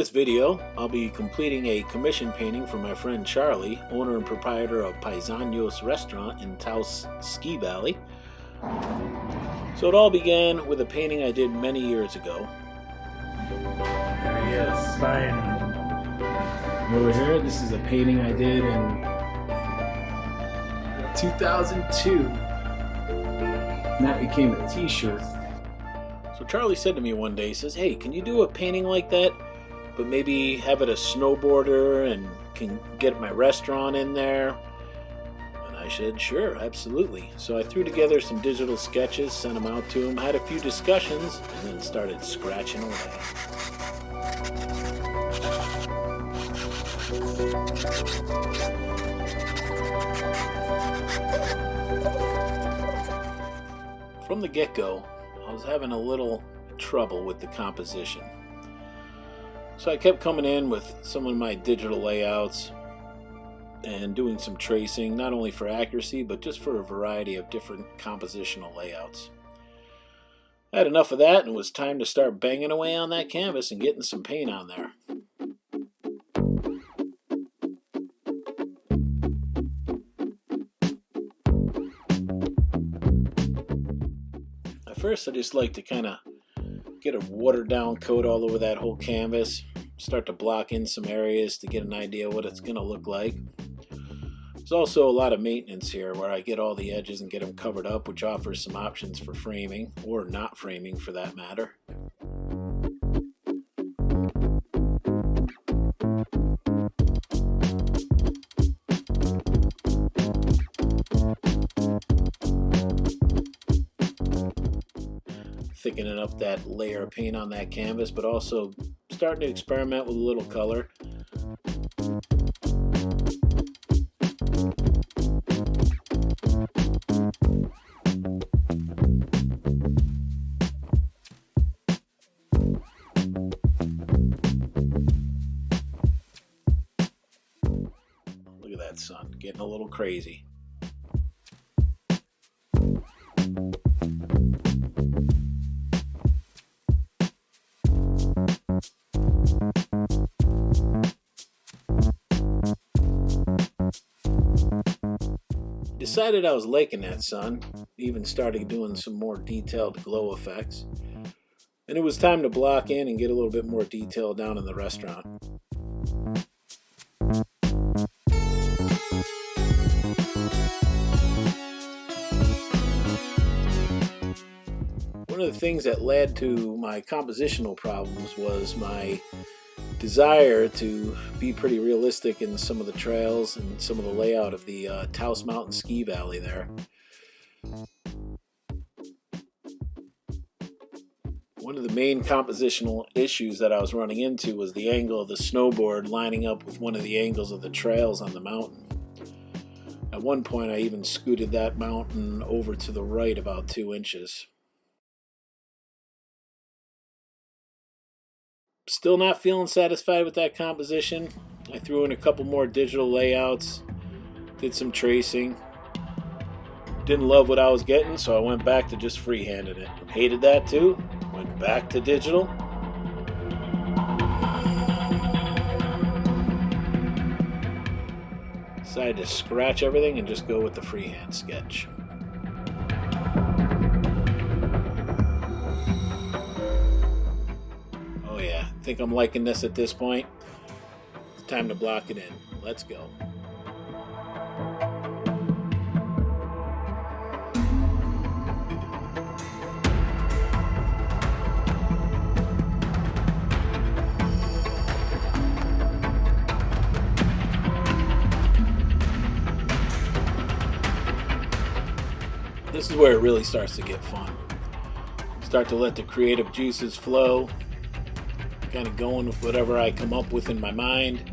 In this video, I'll be completing a commission painting for my friend Charlie, owner and proprietor of Pizanos restaurant in Taos Ski Valley. So it all began with a painting I did many years ago. There he is, spying over here. This is a painting I did in 2002. And that became a t-shirt. So Charlie said to me one day, he says, "Hey, can you do a painting like that? But maybe have it a snowboarder and can get my restaurant in there?" And I said, "Sure, absolutely." So I threw together some digital sketches, sent them out to him, had a few discussions, and then started scratching away. From the get-go, I was having a little trouble with the composition. So I kept coming in with some of my digital layouts and doing some tracing, not only for accuracy, but just for a variety of different compositional layouts. I had enough of that, and it was time to start banging away on that canvas and getting some paint on there. At first, I just like to kind of get a watered down coat all over that whole canvas, start to block in some areas to get an idea what it's going to look like. There's also a lot of maintenance here where I get all the edges and get them covered up, which offers some options for framing, or not framing for that matter. Thickening up that layer of paint on that canvas, but also starting to experiment with a little color. Look at that sun, getting a little crazy. Decided I was liking that sun, even started doing some more detailed glow effects, and it was time to block in and get a little bit more detail down in the restaurant. One of the things that led to my compositional problems was my desire to be pretty realistic in some of the trails and some of the layout of the Taos Mountain ski valley there. One of the main compositional issues that I was running into was the angle of the snowboard lining up with one of the angles of the trails on the mountain. At one point I even scooted that mountain over to the right about 2 inches. Still not feeling satisfied with that composition. I threw in a couple more digital layouts, did some tracing. Didn't love what I was getting, so I went back to just freehanding it. Hated that too. Went back to digital. Decided to scratch everything and just go with the freehand sketch. I think I'm liking this at this point. It's time to block it in. Let's go. This is where it really starts to get fun. Start to let the creative juices flow. Kind of going with whatever I come up with in my mind.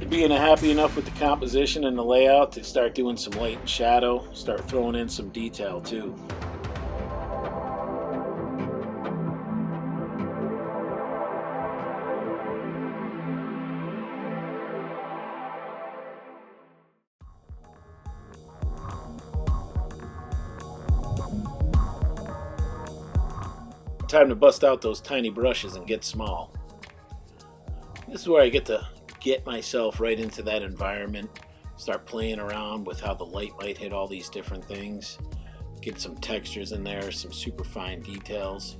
Being happy enough with the composition and the layout to start doing some light and shadow, start throwing in some detail too. Time to bust out those tiny brushes and get small. This is where I get to get myself right into that environment, start playing around with how the light might hit all these different things, get some textures in there, some super fine details.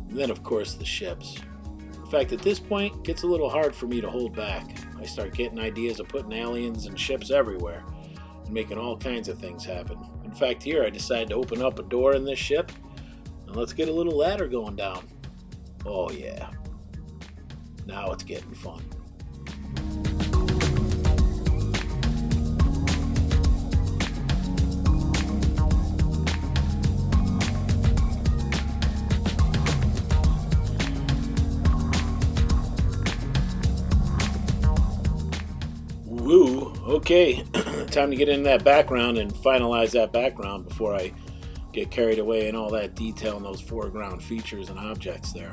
And then of course the ships. In fact, at this point, it gets a little hard for me to hold back. I start getting ideas of putting aliens and ships everywhere and making all kinds of things happen. In fact, here I decided to open up a door in this ship and let's get a little ladder going down. Oh yeah. Now it's getting fun. Woo, okay, time to get into that background and finalize that background before I get carried away in all that detail and those foreground features and objects there.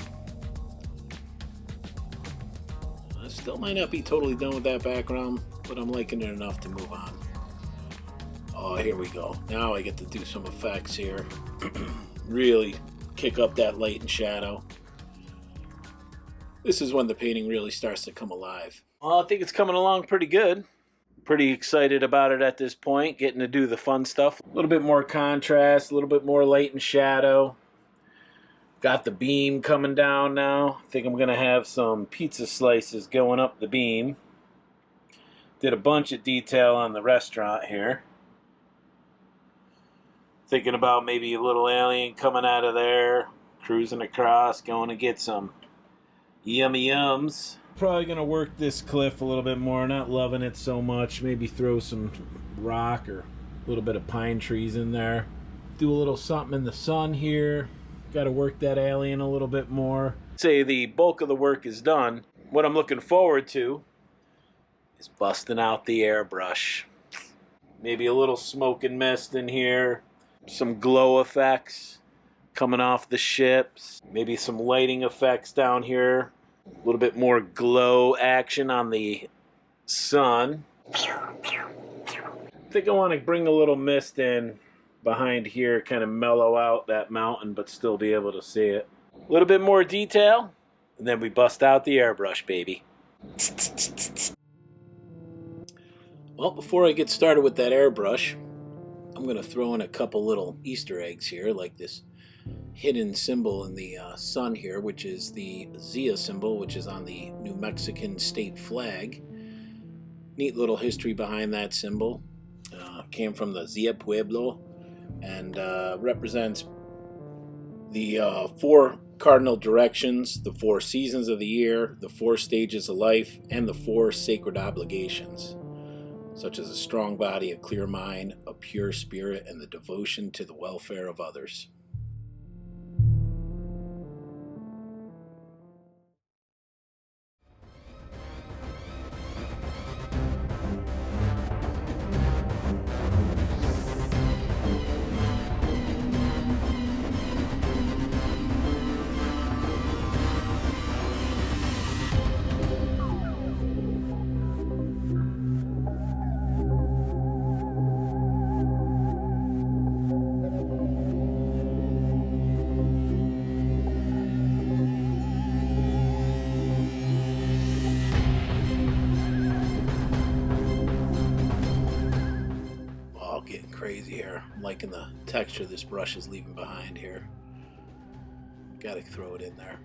I still might not be totally done with that background, but I'm liking it enough to move on. Oh, here we go. Now I get to do some effects here. Really kick up that light and shadow. This is when the painting really starts to come alive. Well, I think it's coming along pretty good. Pretty excited about it at this point, getting to do the fun stuff. A little bit more contrast, a little bit more light and shadow. Got the beam coming down now. I think I'm going to have some pizza slices going up the beam. Did a bunch of detail on the restaurant here. Thinking about maybe a little alien coming out of there, cruising across, going to get some yummy yums. Probably going to work this cliff a little bit more. Not loving it so much. Maybe throw some rock or a little bit of pine trees in there. Do a little something in the sun here. Got to work that alien a little bit more. Say the bulk of the work is done. What I'm looking forward to is busting out the airbrush. Maybe a little smoke and mist in here. Some glow effects coming off the ships. Maybe some lighting effects down here. A little bit more glow action on the sun. I think I want to bring a little mist in behind here, kind of mellow out that mountain, but still be able to see it. A little bit more detail, and then we bust out the airbrush, baby. Well, before I get started with that airbrush, I'm going to throw in a couple little Easter eggs here, like this hidden symbol in the sun here, which is the Zia symbol, which is on the New Mexican state flag. Neat little history behind that symbol. Came from the Zia Pueblo and represents the 4 cardinal directions, the 4 seasons of the year, the 4 stages of life, and the 4 sacred obligations, such as a strong body, a clear mind, a pure spirit, and the devotion to the welfare of others. Getting crazy here. I'm liking the texture this brush is leaving behind here. Gotta throw it in there.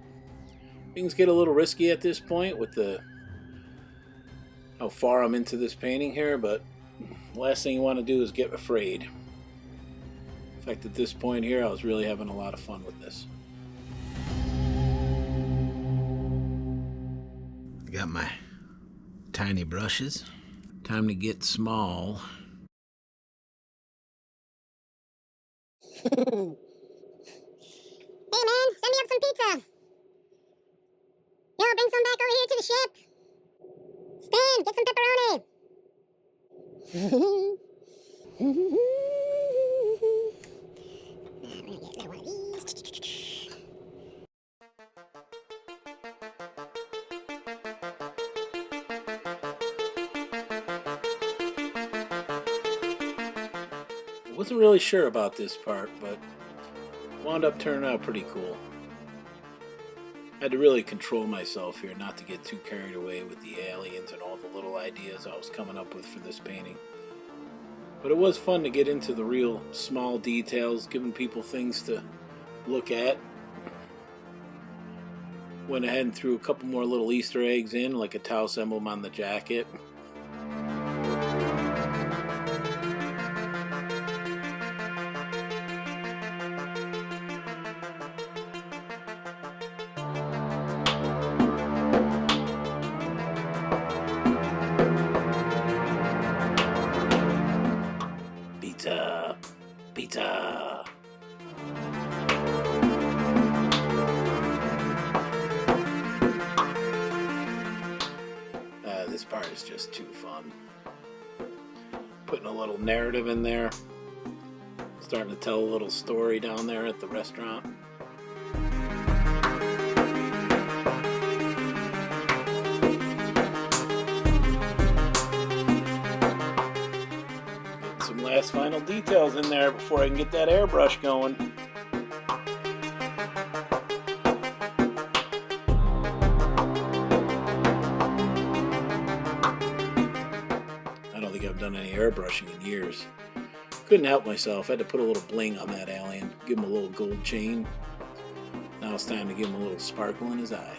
Things get a little risky at this point with how far I'm into this painting here, but the last thing you want to do is get afraid. In fact, at this point here, I was really having a lot of fun with this. I got my tiny brushes. Time to get small. Hey man, send me up some pizza. Yo, bring some back over here to the ship. Stan, get some pepperoni. We're gonna get another one of these. Wasn't really sure about this part, but wound up turning out pretty cool. I had to really control myself here not to get too carried away with the aliens and all the little ideas I was coming up with for this painting. But it was fun to get into the real small details, giving people things to look at. Went ahead and threw a couple more little Easter eggs in, like a Taos emblem on the jacket. Pizza! Pizza! This part is just too fun. Putting a little narrative in there. Starting to tell a little story down there at the restaurant. Getting some last final details in there before I can get that airbrush going. I don't think I've done any airbrushing in years. Couldn't help myself. I had to put a little bling on that alien. Give him a little gold chain. Now it's time to give him a little sparkle in his eye.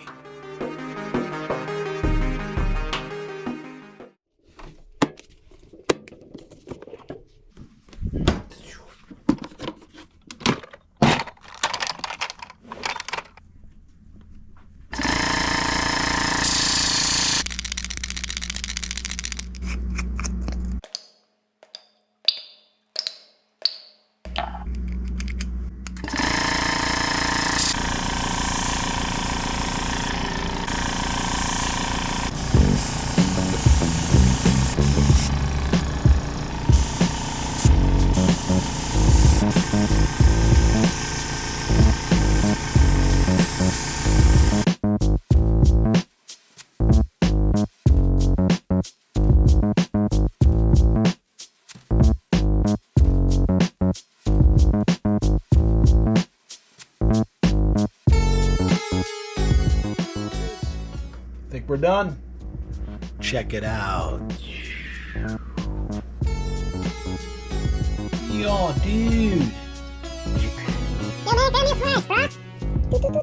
Think we're done. Check it out. Yo, dude. Yo, man, grab me a slice, bro. Come on,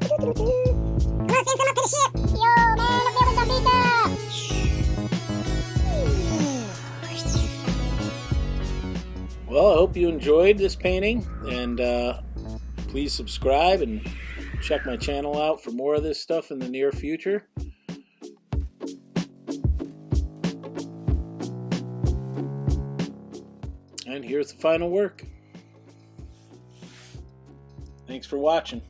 send some up to the ship. Yo, man, up there with some pizza. Well, I hope you enjoyed this painting, and please subscribe and check my channel out for more of this stuff in the near future. And here's the final work. Thanks for watching.